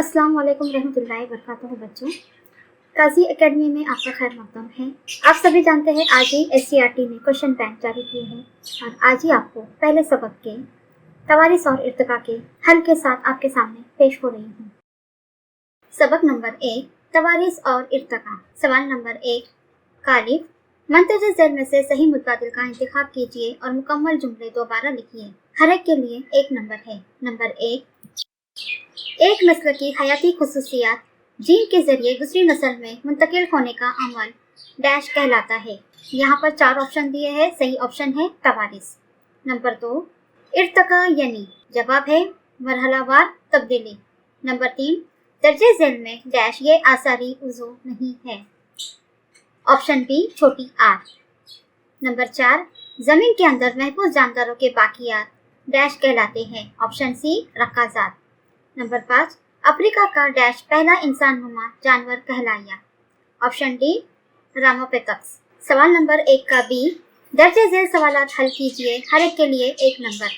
अस्सलाम वालेकुम रहमतुल्लाहि वबरकातुहू बच्चों। काजी एकेडमी में आपका खैर मकदम है। आप सभी जानते हैं आज ही SCERT ने क्वेश्चन बैंक जारी किए हैं और आज ही आपको पहले सबक के तवारीस और इर्तिका के हल के साथ आपके सामने पेश हो रही हूँ। सबक नंबर 1 तवारीस और इर्तिका। सवाल नंबर 1 कालिफ मंतज़ ज़ेल में से सही मुतबादिल का इंतखाब कीजिए और मुकम्मल जुमले दोबारा लिखिए। हर एक के लिए एक नंबर है। नंबर 1 एक नस्ल की हयाती खुसूसियात जीन के जरिए दूसरी नस्ल में मुंतकिल होने का अमल डैश कहलाता है। यहाँ पर 4 ऑप्शन दिए हैं। सही ऑप्शन है तवारीस। नंबर 2 इर्तिका यानी जवाब है मरहलावार तब्दीली। नंबर 3 दर्जे झेल में डैश ये आसारी उज़ू नहीं है। ऑप्शन बी छोटी आर। नंबर 4 जमीन के अंदर महफूज जानदारों के बाकियात डैश कहलाते हैं। ऑप्शन सी रकाजात। नंबर 5 अफ्रीका का डैश पहला इंसान नुमा जानवर कहलाया। Option D Ramapithecus. सवाल नंबर 1 का बी दर्जे झेल सवालात हल कीजिए। हर एक के लिए एक नंबर।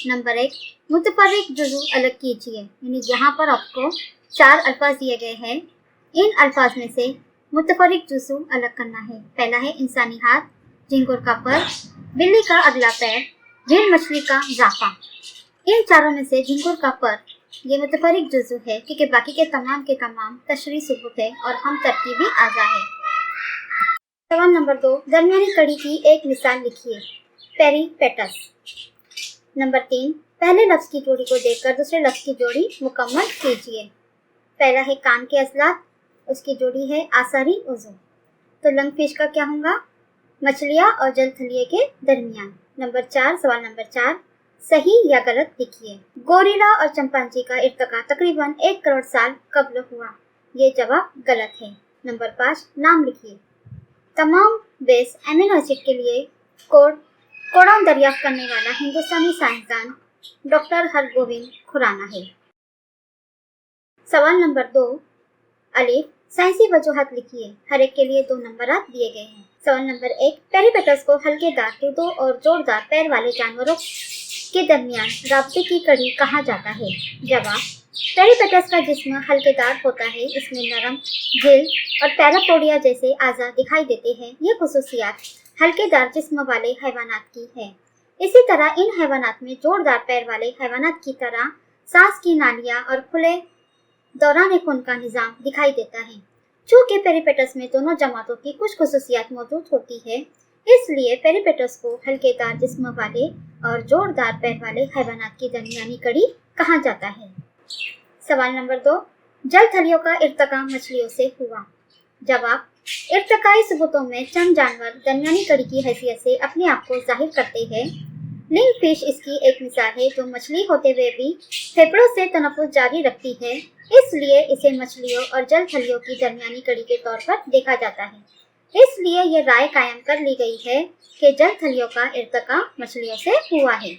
नंबर 1 मुतफर्रिक जुज़ू अलग कीजिए। यानी यहाँ पर आपको 4 अल्फाज दिए गए हैं। इन अल्फाज में से मुतफर्रिक जुज़ू अलग करना है। पहला है इंसानी हाथ, झिंगुर का पर, बिल्ली का अगला पैर, झील मछली का जाफा। इन चारों में से झिंगुर का पर ये मुतफर्रिक जुज़ू है क्योंकि बाकी के तमाम तशरीह सुबूत है और हम तरकीबी आज़ा है। सवाल नंबर 2 दरमियानी कड़ी की एक मिसाल लिखिए। पेरीपेटस। नंबर 3 पहले लफ्ज़ की जोड़ी को देखकर दूसरे लफ्ज़ की जोड़ी मुकम्मल कीजिए। पहला है कान के असलात, उसकी जोड़ी है आसारी उज़ू। तो लंग फिश का क्या होगा? मछलियाँ और जल थलिए के दरमियान। नंबर 4 सवाल नंबर 4 सही या गलत लिखिए। गोरिल्ला और चिंपांजी का इर्तिका तकरीबन 1 करोड़ साल कब्ल हुआ। ये जवाब गलत है। नंबर 5 नाम लिखिए। तमाम बेस एमिनो एसिड के लिए कोडान दरियाफ्त करने वाला हिंदुस्तानी साइंसदान डॉक्टर हरगोविंद खुराना है। सवाल नंबर 2 अलिफ साइंसी वजूहत लिखिए। हर एक के लिए 2 नंबरात दिए गए हैं। सवाल नंबर 1 पेरीपेटस को हल्केदार दूधों और जोरदार पैर वाले जानवरों के दरमियान राब्ते की कड़ी कहा जाता है। जवाब पेरीपेटस का जिस्म हल्केदार होता है। इसमें नरम झिल और पैरापोडिया जैसे आज़ा दिखाई देते हैं। ये खुसूसियात हल्केदार जिस्म वाले हैवानात की है। इसी तरह इन हैवानात में जोरदार पैर वाले हैवानात की तरह सांस की नालियाँ और खुले दौरान खून का निज़ाम दिखाई देता है। चूँकि पेरीपेटस में दोनों जमातों की कुछ खुसूसियात मौजूद होती है, इसलिए पेरीपेटस को हल्केदार जिस्म वाले और जोरदार पैर वाले हैवानात की दरमियानी कड़ी कहा जाता है। सवाल नंबर 2 जल थलियों का इर्तिका मछलियों से हुआ। जवाब इर्तिकाई सबूतों में चंद जानवर दरमियानी कड़ी की हैसियत से अपने आप को जाहिर करते हैं। लिंग फिश इसकी एक मिसाल है जो मछली होते हुए भी फेफड़ों से तनफुस जारी रखती है, इसलिए इसे मछलियों और जल थलियों की दरमियानी कड़ी के तौर पर देखा जाता है। इसलिए ये राय कायम कर ली गई है कि जल थलियों का इर्तिका मछलियों से हुआ है।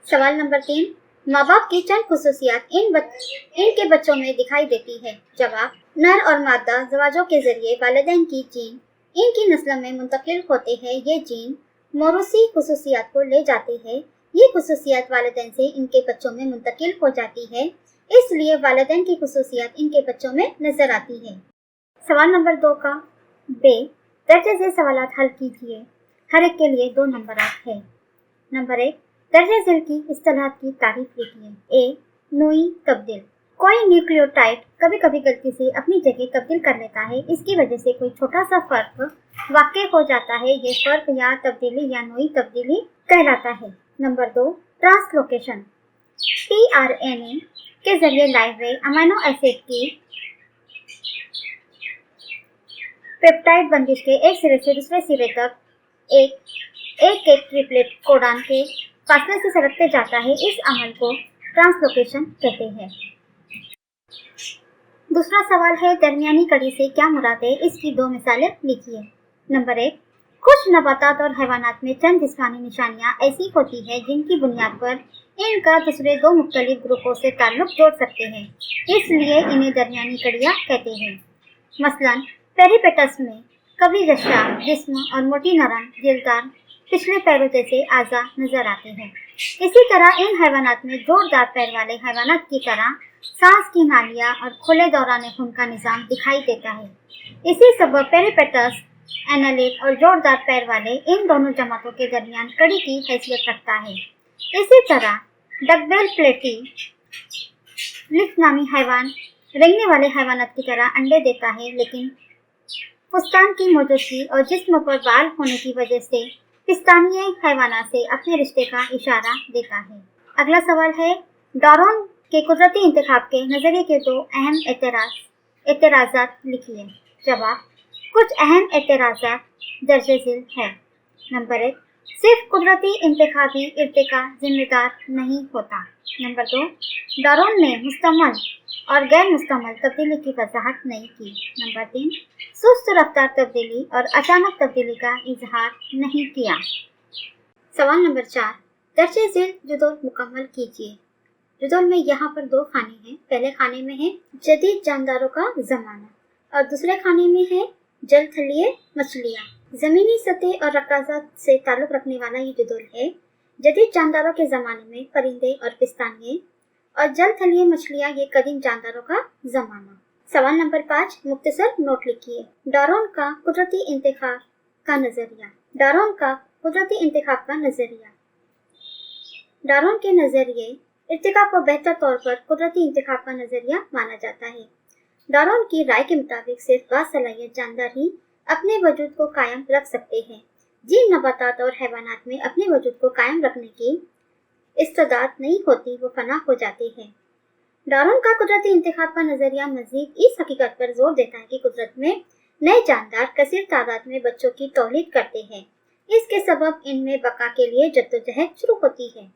सवाल नंबर 3 माँ बाप की चंद खुसूसियात इनके बच्चों में दिखाई देती है। जवाब नर और मादा ज़वाजों के जरिए वालिदैन की जीन इनकी नस्ल में मुंतकिल होते हैं। ये जीन मौरूसी खुसूसियात को ले जाते हैं। ये खुसूसियात वालिदैन से इनके बच्चों में मुंतकिल हो जाती है, इसलिए वालिदैन की खुसूसियात इनके बच्चों में नजर आती है। सवाल नंबर 2 का बे दर्जे झेल सवालात हल कीजिए। हर एक के लिए 2 नंबरात है। नंबर 1 दर्जे झेल की इस्तिलाहात की तारीफ लिखिए। ए नोई तब्दील कोई न्यूक्लियोटाइड कभी कभी गलती से अपनी जगह तब्दील कर लेता है। इसकी वजह से कोई छोटा सा फर्क वाक़ हो जाता है। ये फर्क या तब्दीली या नोई तब्दीली कहलाता है। नंबर 2 ट्रांसलोकेशन tRNA के जरिए लाए हुए अमीनो एसिड की पेप्टाइड बंदिश के एक सिरे से दूसरे सिरे तक एक ट्रिपलेट कोडान के फासले से सरकते जाता है। इस अमल को ट्रांसलोकेशन कहते हैं। दूसरा सवाल है दरमियानी कड़ी से क्या मुराद है? इसकी 2 मिसालें लिखिए। नंबर 1 कुछ नबातात और हैवानात में चंद जिस्मानी निशानियाँ ऐसी होती है जिनकी बुनियाद पर इनका दूसरे 2 मुख्तलिफ ग्रुपों से ताल्लुक जोड़ सकते हैं, इसलिए इन्हें दरमियानी कड़ियाँ कहते हैं। मसलन पेरीपेटस में कवरी जशा जिस्म और मोटी नरम जिलदार पिछले पैरों जैसे आज़ा नजर आते हैं। इसी तरह इन हैवानात में जोरदार पैर वाले हैवानात की तरह सांस की नालियां और खुले दौरान खून का निजाम दिखाई देता है। इसी सबब पेरिपेटस एनालिट और जोरदार पैर वाले इन दोनों जमातों के दरमियान कड़ी की हैसियत रखता है। इसी तरह डकबेल प्लेटी लिफ नामी हैवान रेंगने वाले हैवानात की तरह अंडे देता है, लेकिन पुस्तान की मौजूदगी और जिस्म पर बाल होने की वजह से पिस्तानीय हैवानात से अपने रिश्ते का इशारा देता है। अगला सवाल है, डारोन के कुदरती इंतखाब के नजरिए के दो अहम एतराज़ात लिखिए। जवाब, कुछ अहम एतराज़ात दर्जे झेल है। नंबर 1, सिर्फ कुदरती इंतखाबी इर्तिका जिम्मेदार नहीं होता। नंबर 2, डारोन ने मुस्तमल और गैर मुस्तमल तब्दीली की वजाहत नहीं की। नंबर 3, सुस्त रफ्तार तब्दीली और अचानक तब्दीली का इजहार नहीं किया। सवाल नंबर 4, दर्जे झेल जुदोल मुकम्मल कीजिए। जुदोल में यहाँ पर 2 खाने हैं। पहले खाने में है जदीद जानदारों का जमाना और दूसरे खाने में है जल थलीय मछलियाँ। जमीनी सतह और रकाजात से ताल्लुक रखने वाला ये जुदोल है। जदीद जानदारों के ज़माने में परिंदे और पिस्तानिये और जल थलीय मछलियाँ ये कदीम जानदारों का ज़माना। सवाल नंबर 5, मुख्तसर नोट लिखिए। डारोन का कुदरती इंतखाब का नज़रिया। डारोन का कुदरती इंतखाब का नज़रिया। डारोन के नज़रिए इर्तिका को बेहतर तौर पर कुदरती इंतखाब का नज़रिया माना जाता है। डारोन की राय के मुताबिक सिर्फ बासलाहियत जानदार ही अपने वजूद को कायम रख सकते हैं। जिन नबातात और हैवानात में अपने वजूद को कायम रखने की इस्तेदाद नहीं होती वो फना हो जाते हैं। डारोन का कुदरती इंतखाब का नज़रिया मजीद इस हकीकत पर जोर देता है कि कुदरत में नए जानदार कसीर तादाद में बच्चों की तौलीद करते हैं। इसके सबब इनमें बका के लिए जद्दोजहद शुरू होती है।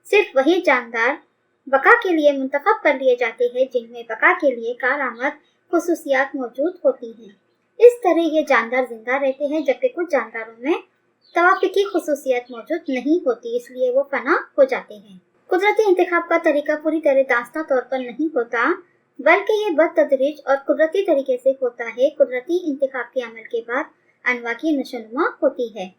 सिर्फ वही जानदार बका के लिए मुंतखब कर लिए जाते हैं जिनमें बका के लिए कारआमद खुसूसियात मौजूद होती हैं। इस तरह ये जानदार जिंदा रहते हैं, जबकि कुछ जानदारों में तवाफ़ुकी खुसूसियत मौजूद नहीं होती, इसलिए वो फना हो जाते हैं। कुदरती इंतखाब का तरीका पूरी तरह दास्ता तौर पर नहीं होता, बल्कि ये बदतदरीज और कुदरती तरीके से होता है। कुदरती इंतखाब के अमल के बाद अनवा की नशोनुमा होती है।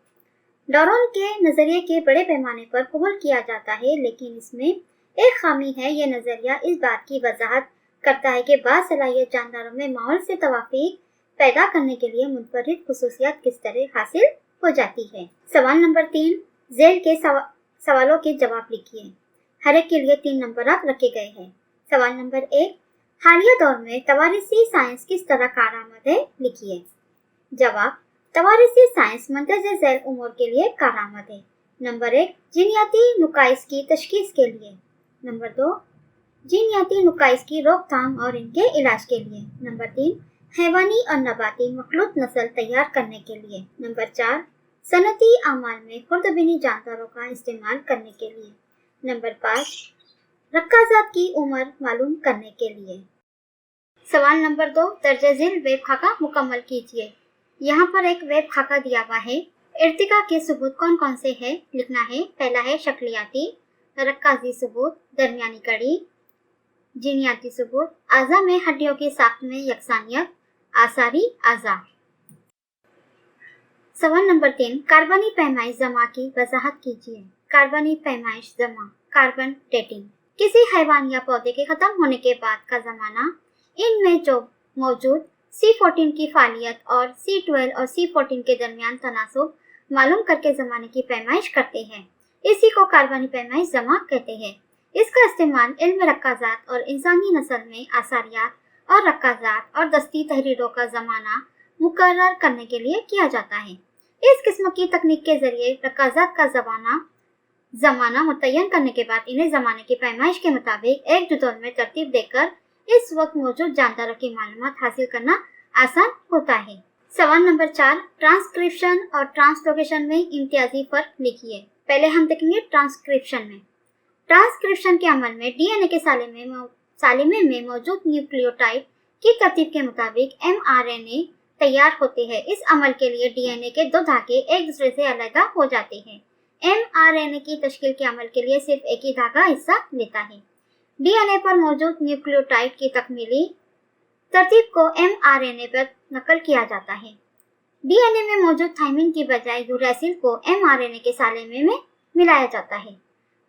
डारोन के नज़रिए के बड़े पैमाने पर कबूल किया जाता है, लेकिन इसमें एक खामी है। यह नज़रिया इस बात की वजाहत करता है कि बासलाहियत जानदारों में माहौल से तवाफ़ीक पैदा करने के लिए मुनफरिद खुसूसियत किस तरह हासिल हो जाती है। सवाल नंबर 3, झेल के सवालों के जवाब लिखिए। हर एक के लिए 3 नंबर रखे गए हैं। सवाल नंबर 1, हालिया दौर में तवारिसी साइंस किस तरह कारआमद है, लिखिए। जवाब, तवारिसी साइंस मंतज़ झेल उमूर के लिए कारआमद है। नंबर 1, जीनियाती नुकाइस की तशखीस के लिए। नंबर 2, जीनियाती नुकाइस की रोकथाम और इनके इलाज के लिए। नंबर 3, हैवानी और नबाती मखलूत नस्ल तैयार करने के लिए। नंबर 4, सनती अमाल में खुर्दबिनी जानदारों का इस्तेमाल करने के लिए। नंबर 5, रक्काजात की उम्र मालूम करने के लिए। सवाल नंबर 2, दर्जे झेल वेब खाका मुकम्मल कीजिए। यहाँ पर एक वेब खाका दिया हुआ है। इर्तिका के सबूत कौन कौन से है लिखना है। पहला है शक्लियाती, रक्काजी सबूत, दरमियानी कड़ी, जीनियाती सबूत, आज़ा में हड्डियों की साख्त में यकसानियत, आसारी आज़ा। सवाल नंबर 3, कार्बनी पैमाइश जमा की वजाहत कीजिए। कार्बनी पैमाइश जमा, कार्बन डेटिंग, किसी हैवान या पौधे के खत्म होने के बाद का जमाना, इनमें जो मौजूद C14 की फालियत और C12 और C14 के दरमियान तनासुब मालूम करके जमाने की पैमाइश करते हैं। इसी को कार्बनी पैमाइश जमा कहते हैं। इसका इस्तेमाल इल्म रक्काजात और इंसानी नस्ल में आसारियात और रक्काजात और दस्ती तहरीरों का जमाना मुकर्रर करने के लिए किया जाता है। इस किस्म की तकनीक के जरिए रक्काजात का जमाना मुतय्यन करने के बाद इन्हें जमाने की पैमाइश के मुताबिक एक जुदोल में तरतीब देकर इस वक्त मौजूद जानदारों की मालूमात हासिल करना आसान होता है। सवाल नंबर 4, ट्रांसक्रिप्शन और ट्रांसलोकेशन में इम्तियाजी फर्क लिखिए। पहले हम देखेंगे ट्रांसक्रिप्शन में। ट्रांसक्रिप्शन के अमल में डीएनए के सालिमे में मौजूद न्यूक्लियोटाइड की तरतीब के मुताबिक mRNA तैयार होते हैं। इस अमल के लिए डीएनए के 2 धागे एक दूसरे से अलग हो जाते हैं। mRNA की तश्कील के अमल के लिए सिर्फ एक ही धागा हिस्सा लेता है। डीएनए पर मौजूद न्यूक्लियोटाइड की तकमीली तरतीब को mRNA पर नकल किया जाता है। डीएनए में मौजूद थाइमिन की बजाय यूरेसिल को mRNA के सालिमे में मिलाया जाता है।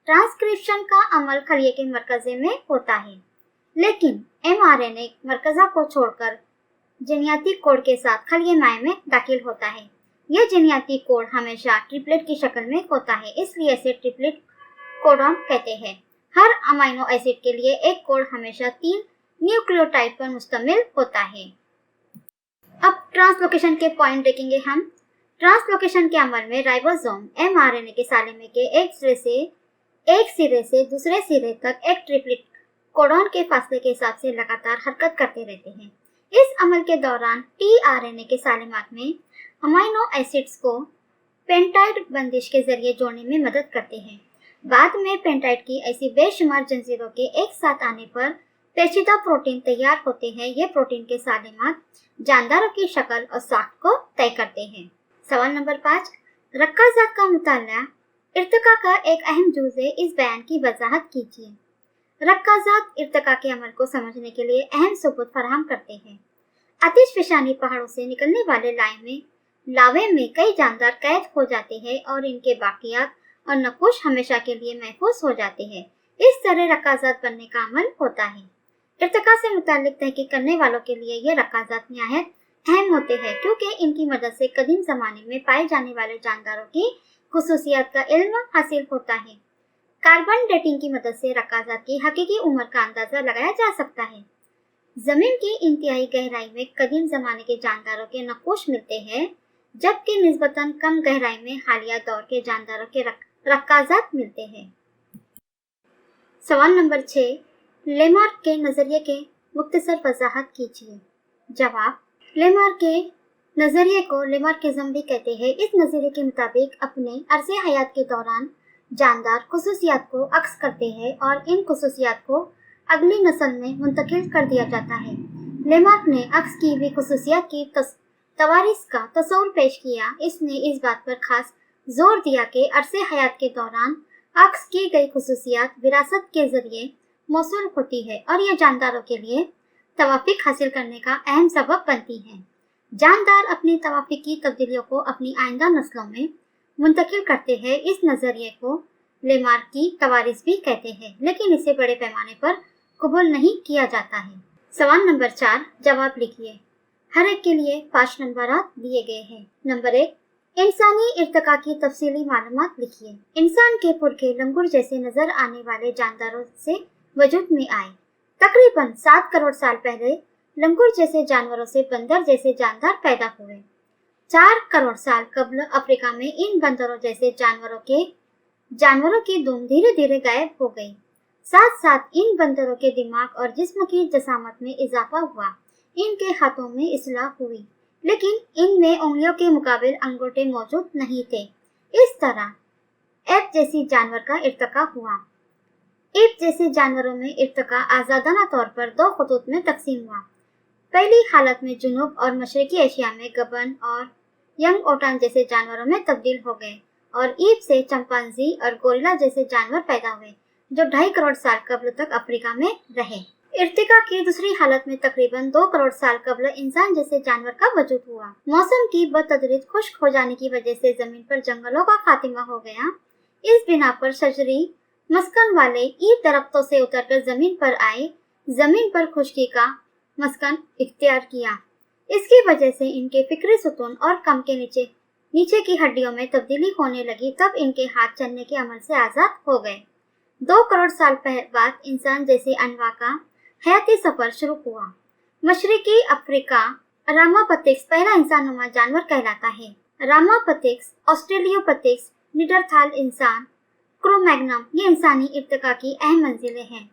ट्रांसक्रिप्शन का अमल खलिए के मरकज़े में होता है। लेकिन mRNA मरकज़ा को छोड़कर जीनियाती कोड के साथ खलिए माए में दाखिल होता है। यह जीनियाती कोड हमेशा ट्रिपलेट की शक्ल में होता है, इसलिए इसे ट्रिपलेट कोडॉन कहते हैं। हर अमीनो एसिड के लिए एक कोड हमेशा 3 न्यूक्लियोटाइड पर मुश्तमिल होता है। अब ट्रांसलोकेशन के पॉइंट देखेंगे हम। ट्रांसलोकेशन के अमल में राइबोसोम mRNA के सालिमे के एक सिरे से दूसरे सिरे तक एक ट्रिपलेट कोडॉन के फासले के हिसाब से लगातार हरकत करते रहते हैं। इस अमल के दौरान tRNA के सालिमात में अमीनो एसिड्स को पेंटाइड बंदिश के जरिए जोड़ने में मदद करते हैं। बाद में पेंटाइड की ऐसी बेशुमार जंजीरों के एक साथ आने पर पेचीदा प्रोटीन तैयार होते हैं। ये प्रोटीन के सालिमात जानदारों की शक्ल और साख्त को तय करते हैं। सवाल नंबर 5, रक्काज़ात का मुताला इर्तिका का एक अहम जुज़ है, इस बयान की वजाहत कीजिए। रक्काज़ात इर्तिका के अमल को समझने के लिए अहम सबूत फराहम करते हैं। आतिशफशानी पहाड़ों से निकलने वाले लावे में कई जानदार कैद हो जाते हैं और इनके बाकियात और नकुश हमेशा के लिए महफूज हो जाते हैं। इस तरह रक्काज़ात बनने का अमल होता है। इर्तिका से मुताल्लिक तहकीक करने वालों के लिए ये रक्काज़ात निहायत अहम होते हैं, क्योंकि इनकी मदद से कदीम ज़माने में पाए जाने वाले जानदारों की खुसूसियात का इल्म हासिल होता है। कार्बन डेटिंग की मदद से रक्काज़ात की हकीकी उम्र का अंदाज़ा लगाया जा सकता है। ज़मीन की इंतहाई गहराई में कदीम ज़माने के जानदारों के नकुश मिलते हैं, जबकि निस्बतन कम गहराई में हालिया दौर के जानदारों के रक्काज़ात मिलते हैं। सवाल नंबर 6, लेमार्क के नज़रिए के मुख्तसर वजाहत कीजिए। जवाब, लेमार्क के नज़रिए को लेमार्किज़म भी कहते हैं। इस नज़रिए के मुताबिक अपने अरसे हयात के दौरान जानदार खुसूसियात को अक्स करते हैं और इन खुसूसियात को अगली नस्ल में मुंतकिल कर दिया जाता है। लेमार्क ने अक्स की हुई खुसूसियात की तवारीस का तस्वुर पेश किया। इसने इस बात पर खास जोर दिया कि अरसे हयात के दौरान अक्स की गई खुसूसियात विरासत के जरिए मौसूल होती है और यह जानदारों के लिए तवाफिक हासिल करने का अहम सबब बनती है। जानदार अपनी तवाफिक की तब्दीलियों को अपनी आइंदा नस्लों में मुंतकिल करते हैं। इस नज़रिए को लेमार्क की तवारीस भी कहते हैं, लेकिन इसे बड़े पैमाने पर कबूल नहीं किया जाता है। सवाल नंबर 4, जवाब लिखिए। हर एक के लिए 5 नंबरात दिए गए हैं। नंबर 1, इंसानी इर्तिका की तफसीली मालूमात लिखिए। इंसान के पुरखे लंगूर जैसे नजर आने वाले जानदारों से वजूद में आए। तकरीबन 7 करोड़ साल पहले लंगूर जैसे जानवरों से बंदर जैसे जानदार पैदा हुए। 4 करोड़ साल कबल अफ्रीका में इन बंदरों जैसे जानवरों की दुम धीरे धीरे गायब हो गई। साथ साथ इन बंदरों के दिमाग और जिस्म की जसामत में इजाफा हुआ। इनके हाथों में इस्लाह हुई, लेकिन इनमें उंगलियों के मुकाबिल अंगूठे मौजूद नहीं थे। इस तरह एप जैसी जानवर का इर्तिका हुआ। एप जैसे जानवरों में इर्तिका आजादाना तौर पर 2 खतूत में तकसीम हुआ। पहली हालत में जुनूब और मशरकी एशिया में गबन और यंग ओटान जैसे जानवरों में तब्दील हो गए और ईप से चंपांजी और गोरिल्ला जैसे जानवर पैदा हुए, जो 2.5 करोड़ साल कबल तक अफ्रीका में रहे। इर्तिका की दूसरी हालत में तकरीबन 2 करोड़ साल कबल इंसान जैसे जानवर का वजूद हुआ। मौसम की बतदरीज खुश्क हो जाने की वजह से जमीन पर जंगलों का खात्मा हो गया। इस बिना पर शजरी मस्कन वाले ईब दरख्तों से उतरकर जमीन पर आए, जमीन पर खुश्की का मस्कन इख्तियार किया। इसकी वजह से इनके फिक्री सुतून और कम के नीचे की हड्डियों में तब्दीली होने लगी। तब इनके हाथ चलने के अमल से आजाद हो गए। 2 करोड़ साल बाद इंसान जैसे अनवा का हयाती सफर शुरू हुआ। मशरकी अफ्रीका रामापथिक्स पहला इंसानुमा जानवर कहलाता है। रामापथिक्स, ऑस्ट्रेलियोपथिक्स, निडरथाल इंसान, क्रो-मैग्नम ये इंसानी इर्तिका की अहम मंजिलें हैं।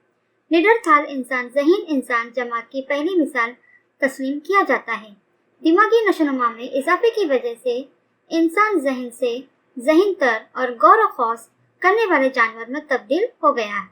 निडरथाल इंसान ज़हीन इंसान जमात की पहली मिसाल तस्लीम किया जाता है। दिमागी नशोनुमा में इजाफे की वजह से इंसान ज़हन से ज़हीन तर और गौर व खौस करने वाले जानवर में तब्दील हो गया है।